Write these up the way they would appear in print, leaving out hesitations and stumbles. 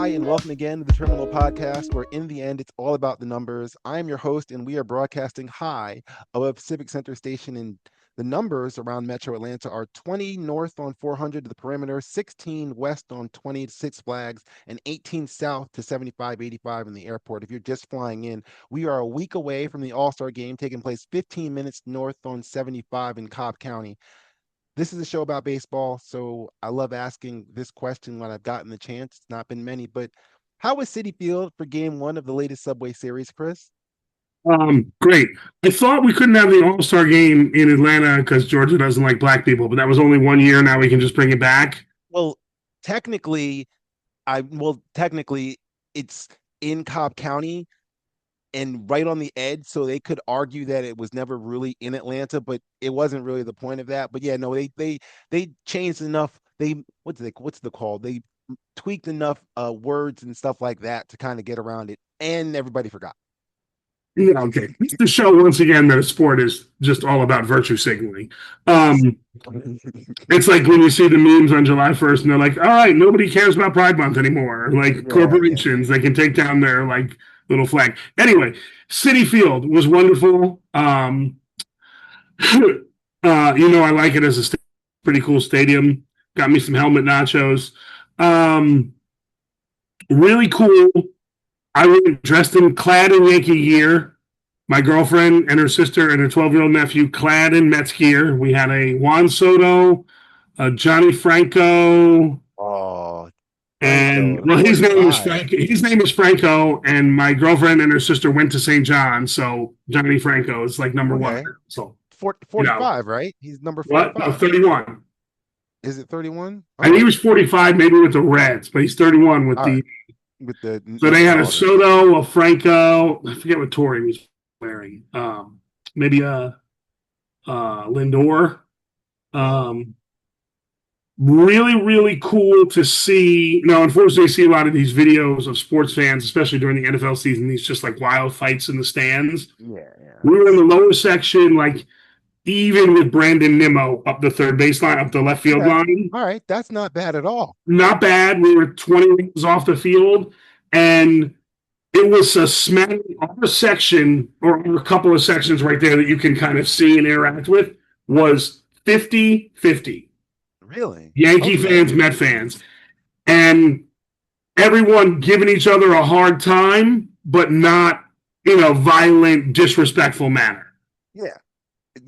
Hi, and welcome again to the Terminal Podcast, where in the end, it's all about the numbers. I am your host, and we are broadcasting high above Civic Center Station. And the numbers around Metro Atlanta are 20 north on 400 to the perimeter, 16 west on 20 to Six Flags, and 18 south to 7585 in the airport. If you're just flying in, we are a week away from the All-Star game taking place 15 minutes north on 75 in Cobb County. This is a show about baseball, so I love asking this question when I've gotten the chance. It's not been many, but how was Citi Field for game one of the latest Subway Series, Chris? Great. I thought we couldn't have the All-Star game in Atlanta because Georgia doesn't like black people, but that was only 1 year. Now we can just bring it back. Well, technically, technically it's in Cobb County and right on the edge, so they could argue that it was never really in Atlanta, but it wasn't really the point of that. But yeah, no, they changed enough. What's the call? They tweaked enough words and stuff like that to kind of get around it, and everybody forgot. Yeah, okay. It's the show once again that a sport is just all about virtue signaling. It's like when you see the memes on July 1st and they're like, all right, nobody cares about Pride Month anymore. Like Yeah, corporations, they can take down their like little flag. Anyway, Citi Field was wonderful. I like it as a pretty cool stadium. Got me some helmet nachos. Really cool. I went clad in Yankee gear. My girlfriend and her sister and her 12-year-old nephew clad in Mets gear. We had a Juan Soto, a Johnny Franco, Oh, and Franco, well, his name is 45. Franco. His name is Franco, and my girlfriend and her sister went to St. John, so Johnny Franco is like number one. Okay. So 45, right? He's number what? No, 45. 31. Is it 31? I think he Okay. was 45, maybe with the Reds, but he's 31 with All right. the. With the So they had a Metropolitan. Soto, a Franco. I forget what Torrey was wearing. Maybe a Lindor. Um, Really, really cool to see. Now, unfortunately, I see a lot of these videos of sports fans, especially during the NFL season, these just like wild fights in the stands. Yeah, yeah. We were in the lower section, like even with Brandon Nimmo up the third baseline, up the left field Okay. line. All right. That's not bad at all. Not bad. We were 20 rows off the field, and it was a smattering. Our section, or a couple of sections right there that you can kind of see and interact with, was 50-50. Really? Yankee Okay. fans, Met fans, and everyone giving each other a hard time, but not in a violent, disrespectful manner. Yeah.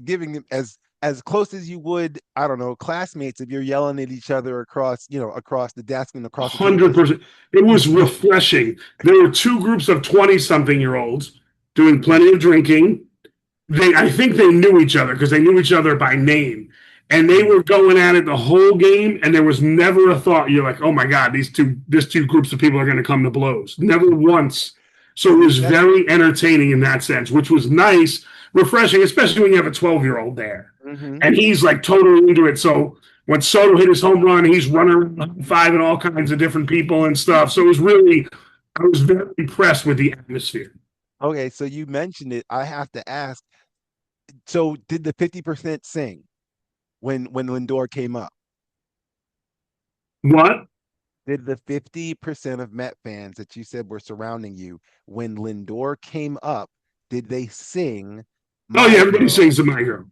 Giving them as close as you would, I don't know, classmates if you're yelling at each other across the desk and across the tables. 100%. It was refreshing. There were two groups of 20-something-year-olds doing plenty of drinking. I think they knew each other because they knew each other by name. And they were going at it the whole game, and there was never a thought, you're like, oh my God, these two groups of people are going to come to blows. Never once. So it was very entertaining in that sense, which was nice, refreshing, especially when you have a 12-year-old there. Mm-hmm. And he's like totally into it. So when Soto hit his home run, he's running around five and all kinds of different people and stuff. So I was very impressed with the atmosphere. Okay, so you mentioned it. I have to ask. So did the 50% sing when Lindor came up? What? Did the 50% of Met fans that you said were surrounding you when Lindor came up, did they sing Oh, My yeah, everybody Girl? sings to My Girl.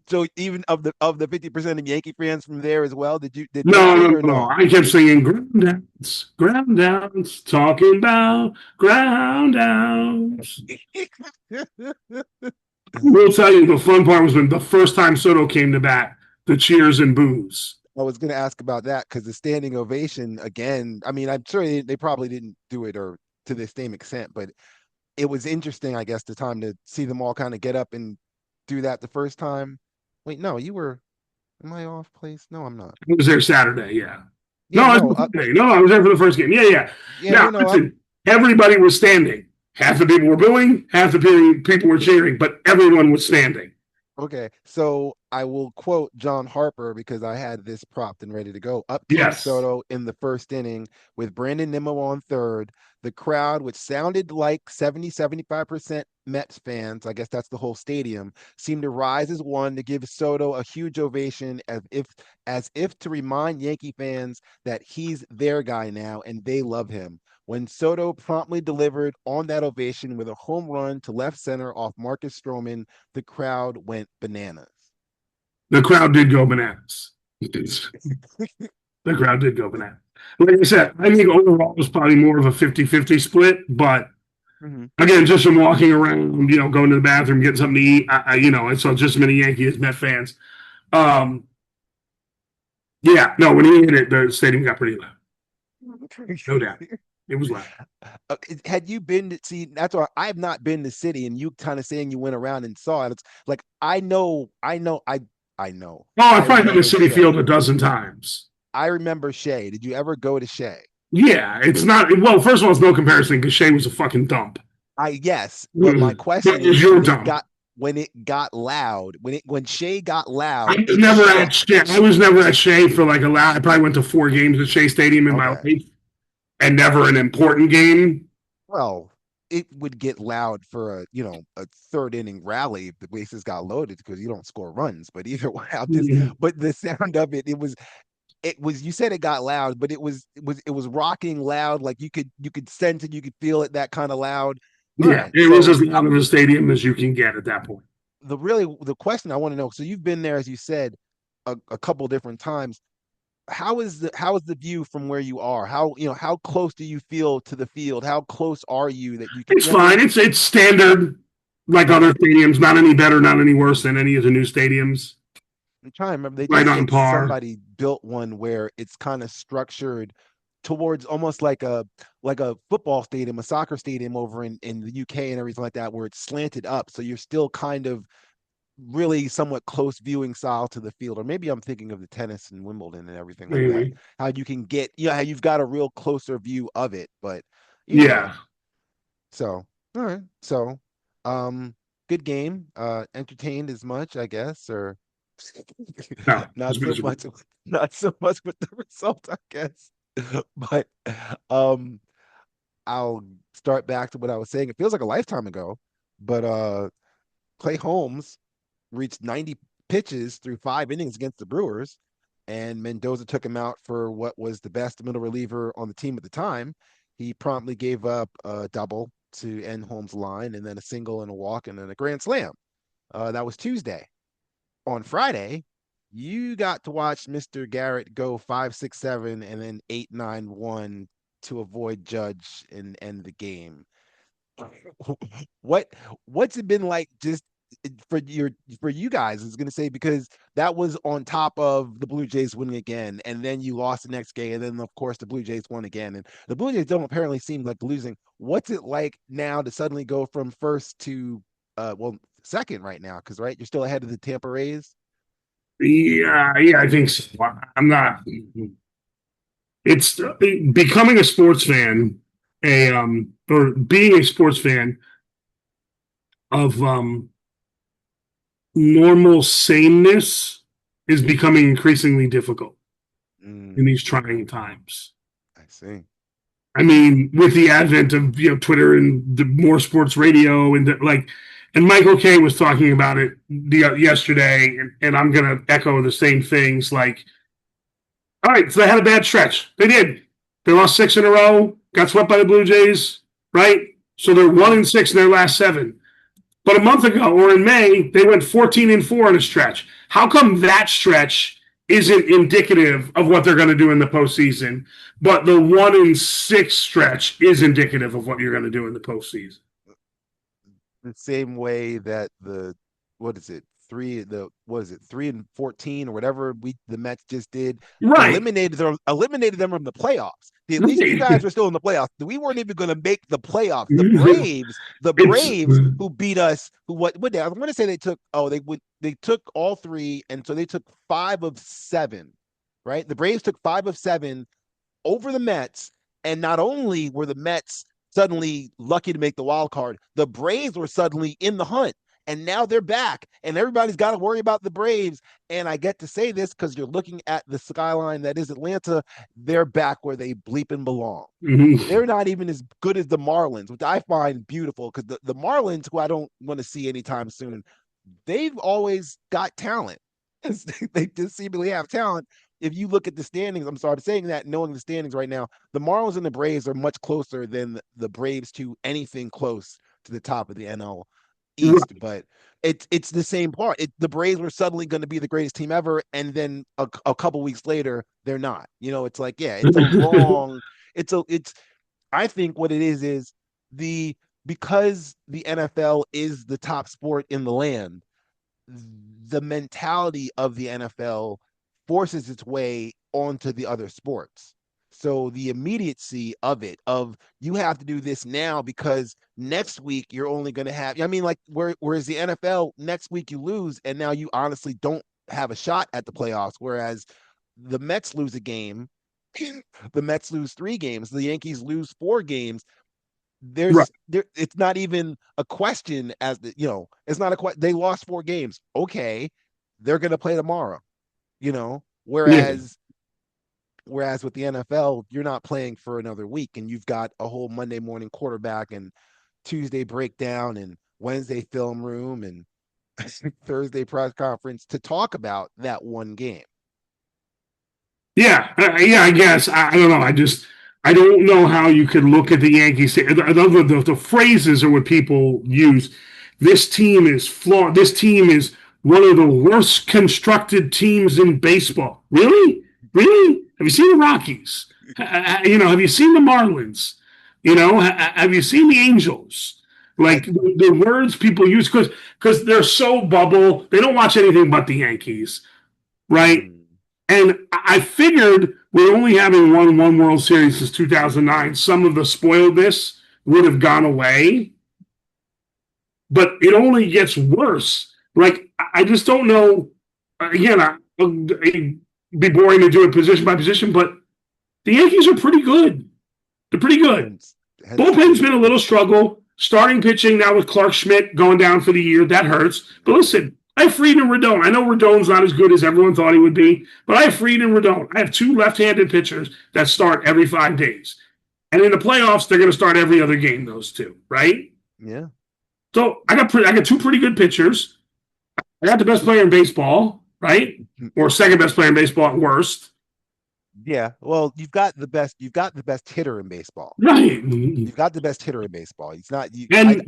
So even of the 50% of Yankee fans from there as well, did they No, sing no, or no. no? I kept singing ground downs, talking about ground downs. We'll tell you the fun part was when the first time Soto came to bat, the cheers and boos. I was going to ask about that because the standing ovation again. I mean, I'm sure they probably didn't do it or to the same extent, but it was interesting, I guess, the time to see them all kind of get up and do that the first time. Wait, no, you were. Am I off place? No, I'm not. I was there Saturday, yeah. No, Yeah, I was no, Sunday. No, I was there for the first game. Yeah, yeah. yeah, Now, no, no. listen, everybody was standing. Half the people were booing, half the people were cheering, but everyone was standing. Okay, so I will quote John Harper because I had this propped and ready to go. Up came Yes. Soto in the first inning with Brandon Nimmo on third. The crowd, which sounded like 75% Mets fans, I guess that's the whole stadium, seemed to rise as one to give Soto a huge ovation as if to remind Yankee fans that he's their guy now and they love him. When Soto promptly delivered on that ovation with a home run to left center off Marcus Stroman, the crowd went bananas. The crowd did go bananas. The crowd did go bananas. Like I said, I think overall it was probably more of a 50-50 split, but Mhm. again, just from walking around, going to the bathroom, getting something to eat, I saw just as many Yankees Met fans. Um, yeah, no, when he hit it, the stadium got pretty loud. No doubt. It was loud. Had you been to see? That's why I have not been to City, and you kind of saying you went around and saw it. It's like I know. Oh, I've I probably been to remember City Field Shea. a dozen times. I remember Shea. Did you ever go to Shea? Yeah, it's not. Well, first of all, it's no comparison because Shea was a fucking dump. I yes, but my question It was is your dump. when it got loud, when Shea got loud, I was it never at shook. Shea. I was never at Shea for like a lot. I probably went to 4 games at Shea Stadium in my Okay. life, and never an important game. Well, it would get loud for a third inning rally if the bases got loaded because you don't score runs. But either way, but the sound of it was you said it got loud, but it was rocking loud, like you could sense it, you could feel it, that kind of loud. All Yeah, right. it was So as loud of a stadium as you can get at that point. the question I want to know, so you've been there, as you said, a couple different times. How is the view from where you are? How close do you feel to the field? How close are you that you can, It's because fine. It's standard like other okay. stadiums. Not any better, not any worse than any of the new stadiums. I'm trying to remember. They Right just on said par. somebody built one where it's kind of structured towards almost like a football stadium, a soccer stadium over in the UK and everything like that, where it's slanted up. So you're still kind of really somewhat close viewing style to the field. Or maybe I'm thinking of the tennis and Wimbledon and everything like that. Maybe. How you can get, how you've got a real closer view of it. But either Yeah. way, so all right. So um good game. Entertained as much, I guess, or No, it's not so miserable. much not so much with the result, I guess. But um I'll start back to what I was saying. It feels like a lifetime ago, but Clay Holmes reached 90 pitches through 5 innings against the Brewers, and Mendoza took him out for what was the best middle reliever on the team at the time. He promptly gave up a double to end Holmes' line, and then a single and a walk and then a grand slam. That was Tuesday. On Friday, you got to watch Mr. Garrett go 5-6-7 and then 8-9-1 to avoid Judge and end the game. what what's it been like just for you guys? I was going to say, because that was on top of the Blue Jays winning again, and then you lost the next game, and then of course the Blue Jays won again, and the Blue Jays don't apparently seem like losing. What's it like now to suddenly go from first to second right now? Because right, you're still ahead of the Tampa Rays. Yeah, yeah, I think so. I'm not. It's becoming a sports fan, or being a sports fan of normal sameness is becoming increasingly difficult in Mm, these trying times. I see. I mean, with the advent of Twitter and the more sports radio and and Michael Kay was talking about it yesterday, and I'm gonna echo the same things. Like, all right, so they had a bad stretch. They did. They lost 6 in a row. Got swept by the Blue Jays, right? So they're one Mhm. and six in their last 7. But a month ago, or in May, they went 14-4 in a stretch. How come that stretch isn't indicative of what they're going to do in the postseason, but the 1-6 stretch is indicative of what you're going to do in the postseason? The same way that the what is it three the what is it 3-14 or whatever the Mets just did, Right. eliminated them from the playoffs. At least you guys Right. were still in the playoffs. We weren't even going to make the playoffs. The It's Braves, the Braves who beat us, who what they, I'm going to say they took, they took all three, and so they took 5 of 7, right? The Braves took 5 of 7 over the Mets, and not only were the Mets suddenly lucky to make the wild card, the Braves were suddenly in the hunt. and now they're back, and everybody's got to worry about the Braves. And I get to say this because you're looking at the skyline that is Atlanta. They're back where they bleep and belong. Mhm. They're not even as good as the Marlins, which I find beautiful because the Marlins, who I don't want to see anytime soon, they've always got talent. They just seemingly have talent. If you look at the standings, I'm sorry, I'm saying that knowing the standings right now, the Marlins and the Braves are much closer than the Braves to anything close to the top of the NL East. Right. But it's the same part. The Braves were suddenly going to be the greatest team ever, and then a couple weeks later, they're not. It's like, yeah, it's a long. It's I think what it is the because the NFL is the top sport in the land, the mentality of the NFL forces its way onto the other sports. So the immediacy of it, of you have to do this now because next week you're only going to have, I mean, like whereas the NFL next week you lose and now you honestly don't have a shot at the playoffs. Whereas the Mets lose a game, the Mets lose 3 games, the Yankees lose 4 games. Right. It's not even a question as it's not a question. They lost 4 games. Okay, they're going to play tomorrow, you know, Yeah. whereas with the NFL, you're not playing for another week and you've got a whole Monday morning quarterback and Tuesday breakdown and Wednesday film room and Thursday press conference to talk about that one game. Yeah, yeah. I guess I don't know. I don't know how you could look at the Yankees. The phrases are what people use. This team is flawed. This team is one of the worst constructed teams in baseball. Really, really? Have you seen the Rockies? Have you seen the Marlins? Have you seen the Angels? I Like the words people use because they're so bubble. They don't watch anything but the Yankees, right? mm, And I figured with only having won one World Series since 2009, some of the spoiledness would have gone away. But it only gets worse. Like, I just don't know. Again, it'd be boring to do it position by position, but the Yankees are pretty good. They're pretty good. hence Bullpen's the been a little struggle. Starting pitching now with Clark Schmidt going down for the year, that hurts. But listen, I have Fried and Rodon. I know Rodon's not as good as everyone thought he would be, but I have Fried and Rodon. I have 2 left-handed pitchers that start every 5 days. And in the playoffs, they're going to start every other game, those two, right? yeah. So I got 2 pretty good pitchers. I got the best player in baseball, right? Or second best player in baseball at worst. Yeah, well, you've got the best hitter in baseball. Right. You've got the best hitter in baseball. It's not you. And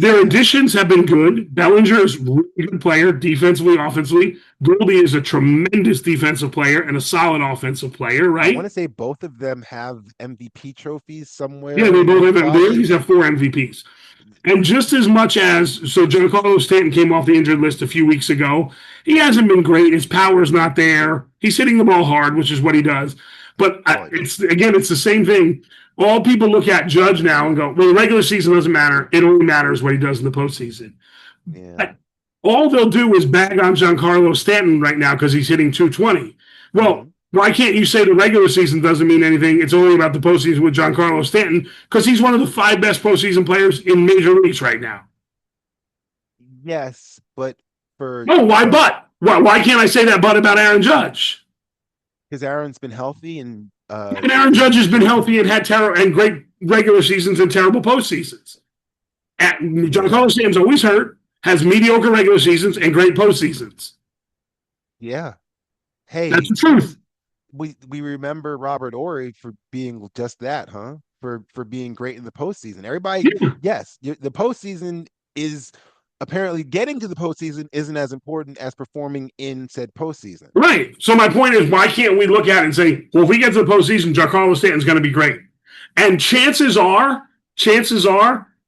their additions have been good. Bellinger is a really good player, defensively, offensively. Goldie is a tremendous defensive player and a solid offensive player, I want right? to say both of them have MVP trophies Yeah, somewhere they in both their have. They closet. always have 4 MVPs. And just as much as Giancarlo Stanton came off the injured list a few weeks ago, he hasn't been great. His power's not there. He's hitting the ball hard, which is what he does. But Oh yeah, it's the same thing. All people look at Judge now and go, well, the regular season doesn't matter. It only matters what he does in the postseason. yeah. All they'll do is bag on Giancarlo Stanton right now because he's hitting 220. Well, Hmm. why can't you say the regular season doesn't mean anything? It's only about the postseason with Giancarlo Stanton because he's one of the 5 best postseason players in major leagues right now. Yes, but for No, why Judge, but? Why can't I say that but about Aaron Judge? because Aaron's been healthy and And Aaron Judge has been healthy and had and great regular seasons and terrible postseasons. yeah, Giancarlo Stanton's always hurt, has mediocre regular seasons and great postseasons. yeah. That's Hey, the truth. we remember Robert Ory for being just that, huh? For being great in the postseason. Everybody, Yeah. yes, the postseason is apparently getting to the postseason isn't as important as performing in said postseason. Right. So my point is, why can't we look at it and say, well, if we get to the postseason, Giancarlo Stanton's going to be great. And chances are,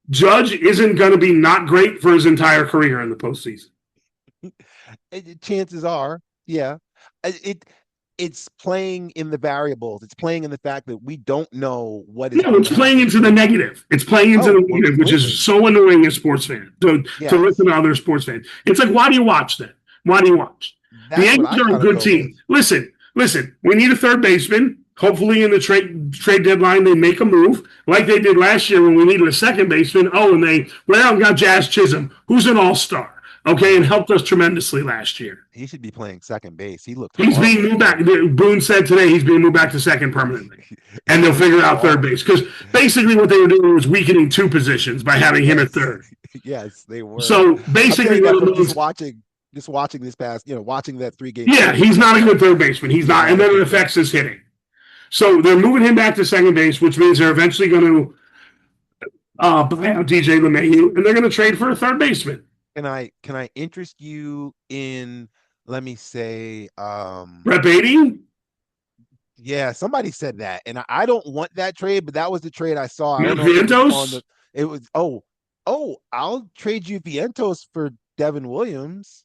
Judge isn't going to be not great for his entire career in the postseason. Chances are, yeah, it it's playing in the variables. It's playing in the fact that we don't know what is No, going it's to playing happen. into the negative. It's playing into Oh, the well, negative, which is completely. so annoying as sports fans to Yes, listen to other sports fans. It's like, why do you watch that? Why do you watch? The that's what Yankees I are a kind of good go with. team. Listen. We need a third baseman. Hopefully, in the trade deadline, they make a move like they did last year when we needed a second baseman. Oh, and they went out and got Jazz Chisholm, who's an all-star, okay, and Yeah, helped us tremendously last year. he should be playing second base. He looked He's being horrible at moved back. third. Boone said today he's being moved back to second permanently, and He they'll looked figure out third horrible. base because basically what they were doing was weakening two positions by having him at Yes, third. yes, they were. So I'm basically, saying what that it from means, just watching this past, watching that 3 game yeah, series he's with my not a good son. third baseman. He's He's not, not and a then it good third. affects his hitting. So they're moving him back to second base, which means they're eventually going to buy out DJ LeMahieu, and they're going to trade for a third baseman. Can I interest you in, let me say, Brett Beatty, yeah, somebody said that, and I don't want that trade, but that was the trade I saw. I don't Nick know if it was on Vientos. the. It was I'll trade you Vientos for Devin Williams.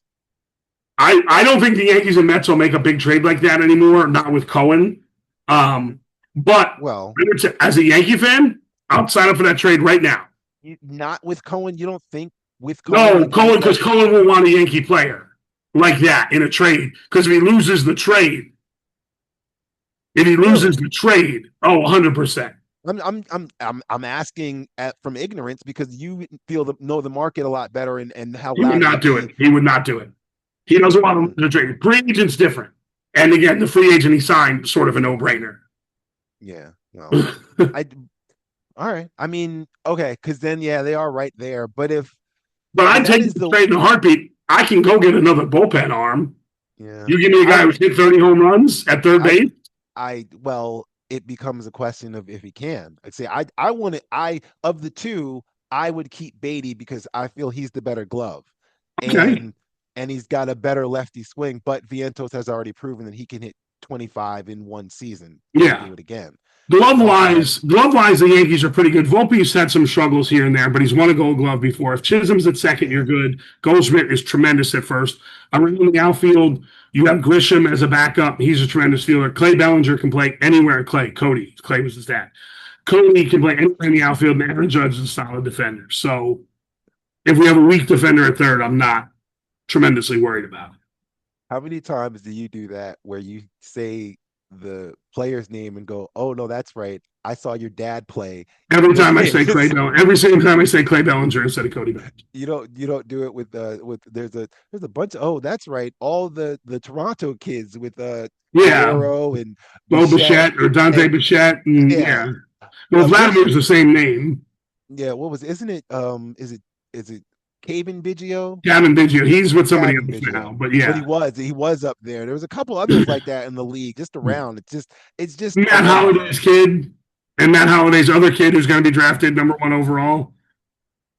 I don't think the Yankees and Mets will make a big trade like that anymore, not with Cohen. But Well, as a Yankee fan, I'll sign up for that trade right now. not with Cohen. You don't think with Cohen No, the guys Because that Cohen will want a Yankee player like that in a trade. Because if he loses really? the trade, 100%. I'm asking from ignorance because you know the market a lot better and how He would loud it not would do be. it. He would not do it. He doesn't want to trade. Free agent's different. And again, the free agent he signed, sort of a no-brainer. Yeah. Well, I all right. I mean, okay, because then yeah, they are right there. But but I'd that take is the the trade in a heartbeat. I can go get another bullpen arm. yeah. You give me a guy I who's hit 30 home runs at third I base. well, it becomes a question of if he can. I'd say I want it. I of the two, I would keep Beatty because I feel he's the better glove, Okay. and he's got a better lefty swing. But Vientos has already proven that he can hit 25 in one season. He'll Yeah. do it again. Um, Glove wise, the Yankees are pretty good. Volpe's had some struggles here and there, but he's won a Gold Glove before. If Chisholm's at second, you're yeah, good. Goldschmidt is tremendous at first. Around the outfield, you have Grisham as a backup. He's a tremendous fielder. Clay Bellinger can play anywhere. Clay was his dad. Cody can play anywhere in the outfield, and Aaron Judge is a solid defender. So if we have a weak defender at third, I'm not tremendously worried about it. how many times do you do that where you say the player's name and go, "Oh no, that's right. I saw your dad play." Every time I say every single time I say Clay Bellinger instead of Cody Bellinger. You don't do it with there's a bunch of, oh, that's right, all the Toronto kids with Yeah, Guerrero and Bo Bichette Bichette or Dante and Bichette, and yeah, yeah. Well, which Vladimir's the same name. yeah, what was, isn't it, is it Caven Biggio? Gavin Biggio. He's with somebody Gavin else now, Biggio. but But yeah. he was up there. There was a couple others like that in the league, just around. It's just a Matt lot. Holliday's kid and Matt Holliday's other kid who's going to be drafted #1 overall.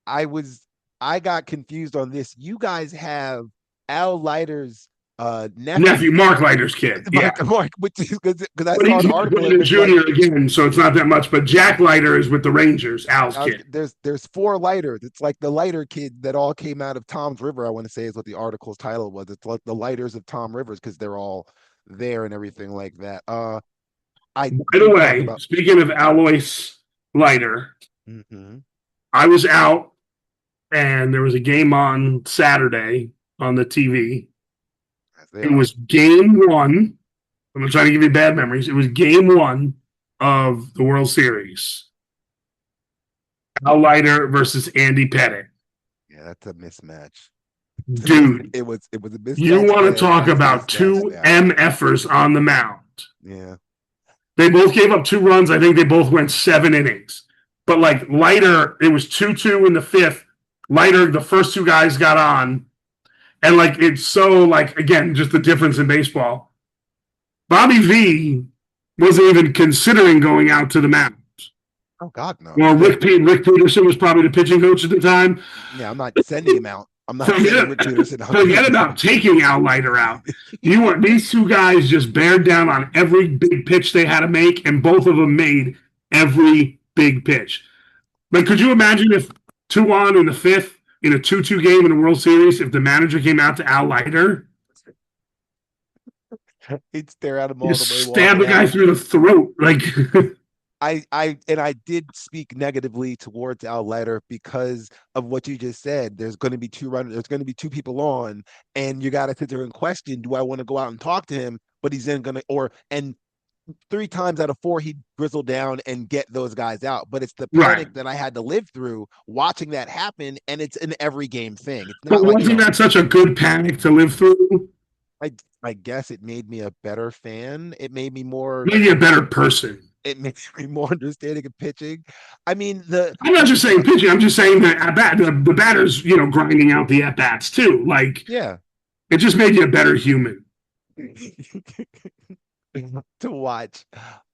I was I got confused on this. You guys have Al Leiter's nephew, Nephew, Mark Leiter's kid. Yeah. Mark, which is because I But saw he's an Mark article. It Leiter was like, Jr. again, so it's not that much. But Jack Leiter is with the Rangers, Al's kid. there's four Leiters. It's like the Leiter kid that all came out of Tom's River. I want to say is what the article's title was. It's like the Leiters of Tom Rivers because they're all there and everything like that. I By the you talk way, about. speaking of Alois Leiter, Mhm. I was out and there was a game on Saturday on the TV. As they It are. was game 1. I'm not trying to give you bad memories. It was game 1 of the World Series. Al Leiter versus Andy Pettitte. Yeah, that's a mismatch. Dude, It was a you mismatch want to then. talk It's a about mismatch two now. MFers on the mound. Yeah. They both gave up 2 runs. I think they both went 7 innings. But like Leiter, it was 2-2 in the fifth. Leiter, the first two guys got on. And like it's so like again, just the difference in baseball. Bobby V wasn't even considering going out to the mound. Oh God, no. Well, Rick Peterson was probably the pitching coach at the time. Yeah, I'm not sending him out. I'm not sending Forget, Rick Peterson out forget there. about taking Al Leiter out. These two guys just bared down on every big pitch they had to make, and both of them made every big pitch. Like, could you imagine if 2-on in the fifth in a 2-2 game in the World Series, if the manager came out to Al Leiter, He'd stare at him all just the way stab walking the guy out. through the throat? Like, I did speak negatively towards Al Leiter because of what you just said. There's going to be two runners. There's going to be two people on, and you got to sit there and question: do I want to go out and talk to him? But he's then going to, or and three times out of four he'd grizzle down and get those guys out. But it's the Right. panic that I had to live through watching that happen, and it's an every game thing. It's But not like, wasn't that such a good panic to live through? I I guess it made me a better fan. It made me more Made you a better person. it makes me more understanding of pitching. I mean, the I'm not just saying pitching. I'm just saying that at bat, the batters, grinding out the at bats too. Like yeah. it just made you a better human. To watch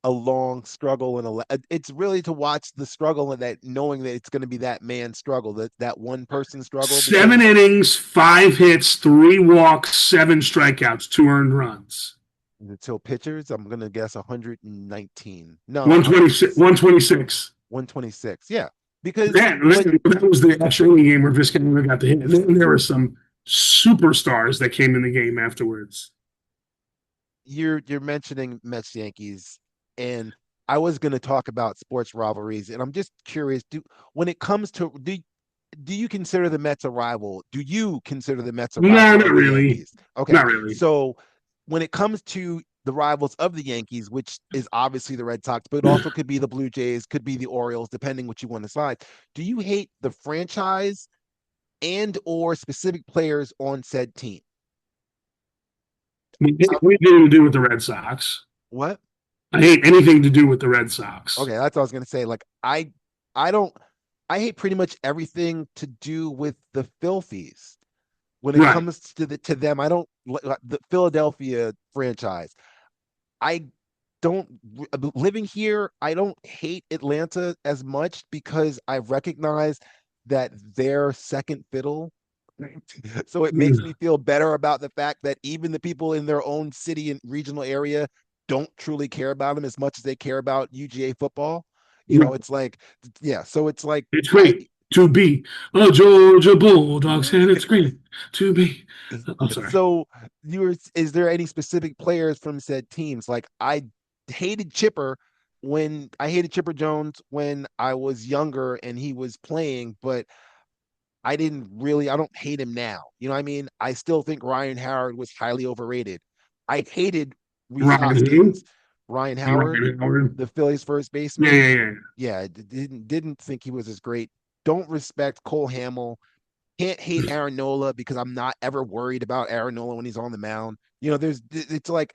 a long struggle and it's really to watch the struggle and that knowing that it's going to be that man's struggle, that one person struggle, Seven because innings, 5 hits, 3 walks, 7 strikeouts, 2 earned runs. until pitchers, I'm going to guess 119. No, 126. 126. 126. Yeah. Because but That was the Australian game where Vizcaino got the hit. And then there were some superstars that came in the game afterwards. you're mentioning Mets Yankees, and I was going to talk about sports rivalries, and I'm just curious, when it comes to do you consider the Mets a rival? Do you consider the Mets a No, rival not of the really. Yankees? Okay. Not really. So when it comes to the rivals of the Yankees, which is obviously the Red Sox, but it also could be the Blue Jays, could be the Orioles, depending what you want to side. Do you hate the franchise and or specific players on said team? I mean, Uh, anything to do with the Red Sox. what? I hate anything to do with the Red Sox. Okay, that's what I was gonna say. Like I don't I hate pretty much everything to do with the Filthies. When it Right. comes to them, I don't like the Philadelphia franchise. I don't living here, I don't hate Atlanta as much because I recognize that they're second fiddle. So it makes me feel better about the fact that even the people in their own city and regional area don't truly care about them as much as they care about UGA football. Right. It's like, yeah. So it's like It's I great to be a Georgia Bulldogs fan. It's great to be. I'm sorry. so is there any specific players from said teams? Like I hated Chipper Jones when I was younger and he was playing, but I don't hate him now. You know what I mean? I still think Ryan Howard was highly overrated. I hated Reese Ryan who? Hoskins. Ryan Howard, Ryan Howard. the Phillies first Yeah, baseman. yeah, yeah. Yeah, didn't think he was as great. Don't respect Cole Hamill. Can't hate Aaron Nola because I'm not ever worried about Aaron Nola when he's on the mound. It's like,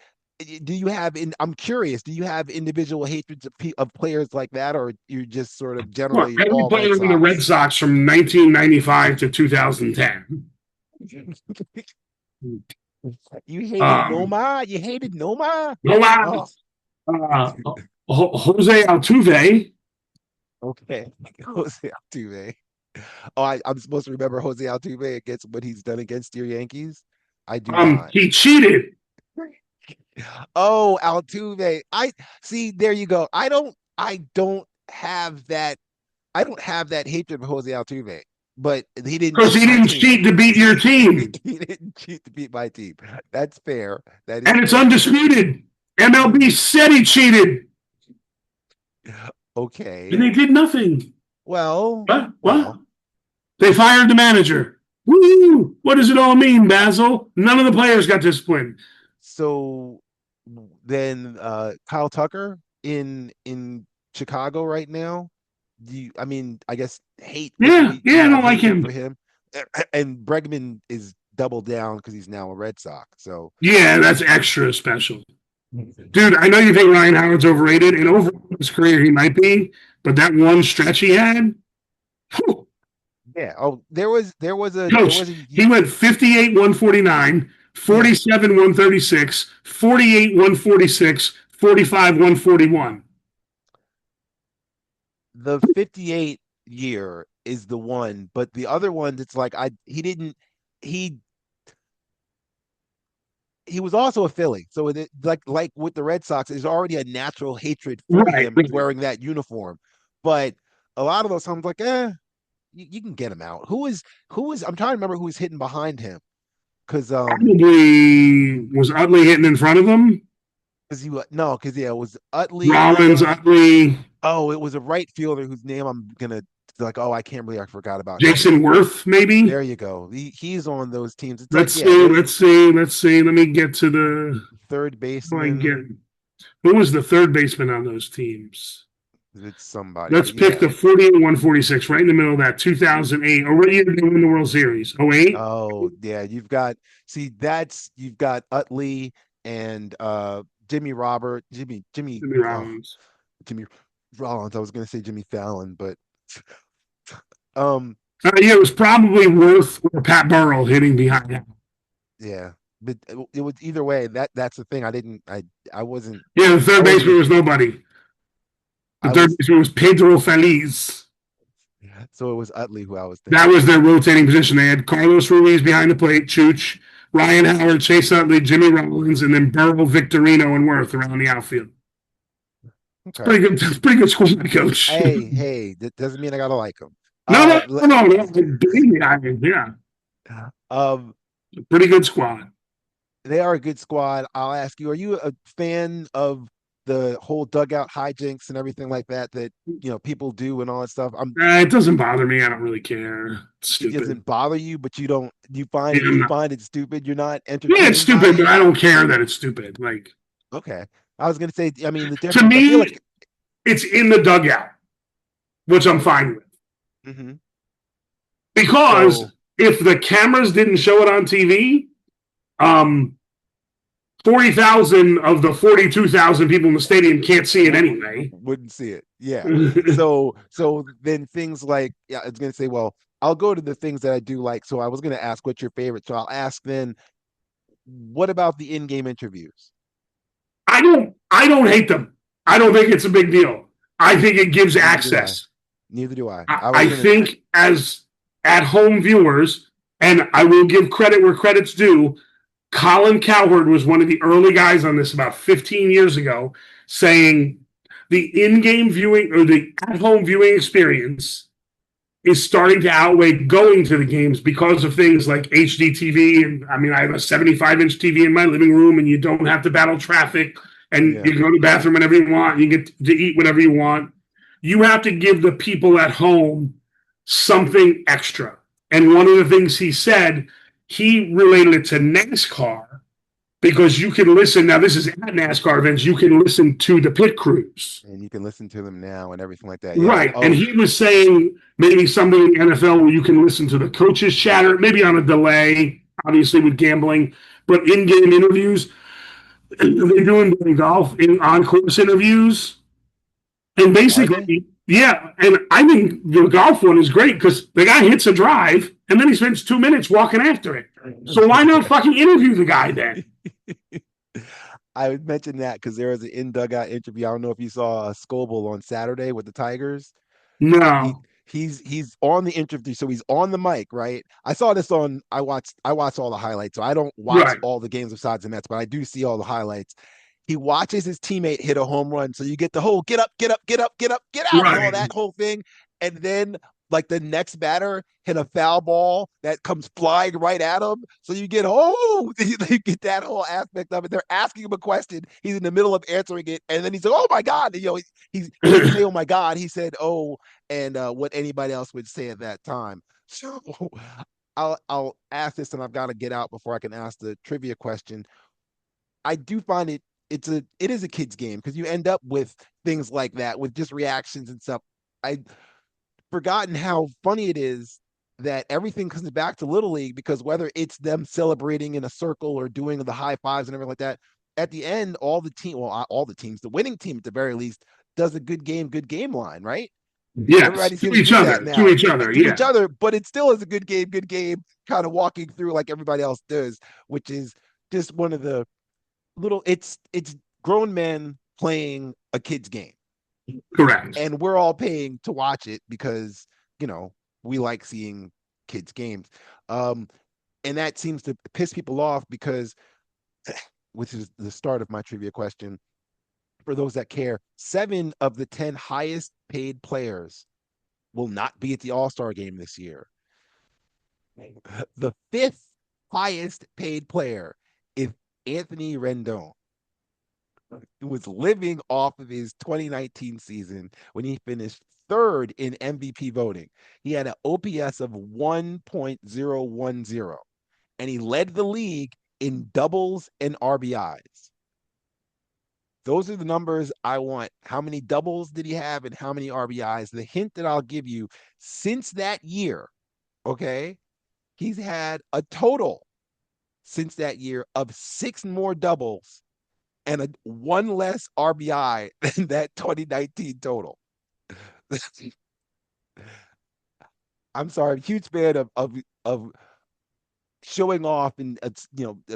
do you have I'm curious, do you have individual hatreds of players like that, or you're just sort of Well, generally every all Red player in the Red Sox? Sox from 1995 to 2010. You hated Um, Noma? You hated Noma? no Oh, lie. Jose Altuve. okay. Jose Altuve. Oh, I'm supposed to remember Jose Altuve against what he's done against your Yankees. I do not. He cheated. Oh, Altuve. I see. There you go. I don't have that. I don't have that hatred for Jose Altuve, but he didn't Because cheat he my didn't team. cheat to beat your team. He didn't cheat to beat my team. That's fair. That is And it's fair. undisputed. MLB said he cheated. And Okay. they did nothing. Well, What? What? well. They fired the manager. Woo! What does it all mean, Basil? None of the players got disciplined. So then Kyle Tucker in Chicago right now. I mean, I guess hate would Yeah, be you yeah, I have don't like hatred for him. him. And Bregman is doubled down because he's now a Red Sox. So Yeah, that's extra special. Dude, I know you think Ryan Howard's overrated, and over his career he might be, but that one stretch he had, whew, yeah. Oh, there was coach, a he went 58 149, yeah. 47 136, 48 146, 45 141. The 58 year is the one, but the other ones, it's like he he was also a Philly. So like with the Red Sox, there's already a natural hatred for Right. him wearing that uniform. But a lot of those times, like, you can get him out. Who is I'm trying to remember who was hitting behind him. Cause Probably was Utley hitting in front of him. because he no, because yeah, it was Utley. Rollins, Utley, Oh, it was a right fielder whose name I'm gonna like, oh, I can't believe I forgot about him. Jason Worth, maybe. There you go. He's on those teams. It's like, Let's yeah, see. Let's see. Let's see. Let me get to the. third How do I get? baseman. Who was the third baseman on those teams? It's somebody, Let's but pick yeah. the 40 and 146, right in the middle of that 2008. Or what year did they win the World Series? Oh eight. Oh, yeah. You've got Utley and Jimmy Robert, Jimmy Rollins. Jimmy Rollins. I was gonna say Jimmy Fallon, but um, Yeah, it was probably Worth or Pat Burrell hitting behind him. yeah. But it was either way. That's the thing. I wasn't Yeah, the I third wasn't baseman a, was nobody. The I third was baseman was Pedro Feliz. so it was Utley who I was That thinking was of. their rotating position. They had Carlos Ruiz behind the plate, Chooch, Ryan Howard, Chase Utley, Jimmy Rollins, and then Burrell, Victorino, and Worth around the outfield. It's Okay. pretty good. It's pretty good squad, coach. Hey, that doesn't mean I gotta like them. No, no, Uh, no, no, no. Believe me, yeah, um, pretty good squad. they are a good squad. I'll ask you, are you a fan of the whole dugout hijinks and everything like that people do and all that stuff? It doesn't bother me. I don't really care. It's It stupid. doesn't bother you, but you don't Yeah, you find it stupid. You're not yeah, it's entertained by stupid, but it. I don't care that it's stupid. Like Okay. I was gonna say, I mean, the to difference, I feel me, like it's in the dugout, which I'm fine with. mhm. Because So if the cameras didn't show it on TV, um, 40,000 of the 42,000 people in the stadium can't see it anyway. wouldn't see it. Yeah. So then things like, yeah, I was gonna say, well, I'll go to the things that I do like. So I was gonna ask what's your favorite. So I'll ask then, what about the in-game interviews? I don't hate them. I don't think it's a big deal. I think it gives Neither do I. access. Neither do I. I was I gonna think as at home viewers, and I will give credit where credit's due, Colin Cowherd was one of the early guys on this about 15 years ago, saying the in-game viewing or the at-home viewing experience is starting to outweigh going to the games because of things like HD TV. And I mean, I have a 75-inch TV in my living room, and you don't have to battle traffic, and yeah. you can go to the bathroom whenever you want. You get to eat whatever you want. You have to give the people at home something extra. And one of the things he said, he related it to NASCAR because you can listen. Now, this is at NASCAR events. You can listen to the pit crews. And you can listen to them now and everything like that. Yeah. Right. And Oh, he was saying maybe something in the NFL where you can listen to the coaches chatter, maybe on a delay, obviously with gambling, but in game interviews, they're doing golf in on course interviews. And are they? basically, yeah. And I think the golf one is great because the guy hits a drive and then he spends 2 minutes walking after it. So why not fucking interview the guy then? I would mention that because there was an in dugout interview. I don't know if you saw Scoble on Saturday with the Tigers. He No. he's on the interview, so he's on the mic, right? I saw this on. I watched all the highlights, so I don't watch Right. all the games besides the Mets, but I do see all the highlights. He watches his teammate hit a home run, so you get the whole get up, get up, get up, get up, get out, and all Right. that whole thing, and then like the next batter hit a foul ball that comes flying right at him. So you get you get that whole aspect of it. They're asking him a question. He's in the middle of answering it, and then he's like, "Oh my god!" And, he didn't say, "Oh my god." He said, "Oh," and what anybody else would say at that time. So I'll ask this, and I've got to get out before I can ask the trivia question. I do find it is a kids game because you end up with things like that with just reactions and stuff. I forgotten how funny it is that everything comes back to Little League because whether it's them celebrating in a circle or doing the high fives and everything like that, at the end, all the teams, the winning team at the very least, does a good game line, right? Yes. Everybody's To going to each do that other. To now each other. to each Yeah. other, but it still is a good game, kind of walking through like everybody else does, which is just one of the it's grown men playing a kid's game Correct. and we're all paying to watch it because you know we like seeing kids games um and that seems to piss people off because which is the start of my trivia question for those that care 7 of the 10 highest paid players will not be at the all-star game this year. The fifth highest paid player is Anthony Rendon, who was living off of his 2019 season when he finished third in MVP voting. He had an OPS of 1.010, and he led the league in doubles and RBIs. Those are the numbers I want. How many doubles did he have and how many RBIs? The hint that I'll give you, since that year, okay, he's had a total since that year of 6 more doubles and one less RBI than that 2019 total. I'm sorry, I'm a huge fan of showing off and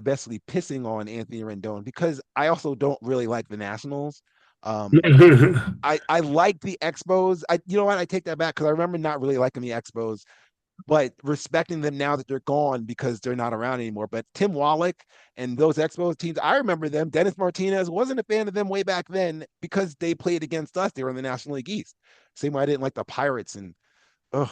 basically pissing on Anthony Rendon because I also don't really like the Nationals. Um, I like the Expos. You know what? I take that back because I remember not really liking the Expos, but respecting them now that they're gone because they're not around anymore. But Tim Wallach and those Expos teams, I remember them. Dennis Martinez, wasn't a fan of them way back then because they played against us. They were in the National League East. Same way I didn't like the Pirates and ugh,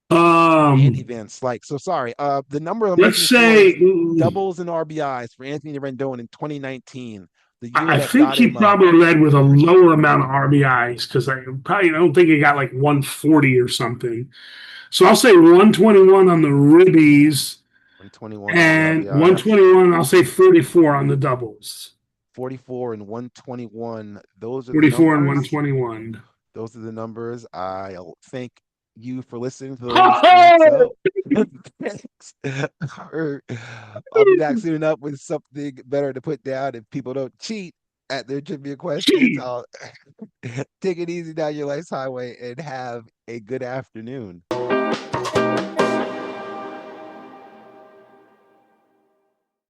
Andy um, Van Slyke. So sorry. The number I'm let's looking for say is doubles and RBIs for Anthony Rendon in 2019, the year I that think got he him probably led with a lower amount of RBIs because I probably don't think he got like 140 or something. So I'll say 121 on the ribbies 121 on the and RBIs. 121. I'll say 44 on the doubles. 44 and 121. Those are the 44 and numbers. 121. Those are the numbers. I'll thank you for listening to those mix up. Oh, Thanks. I'll be back soon enough with something better to put down if people don't cheat at their trivia questions. gee. I'll take it easy down your life's highway and have a good afternoon.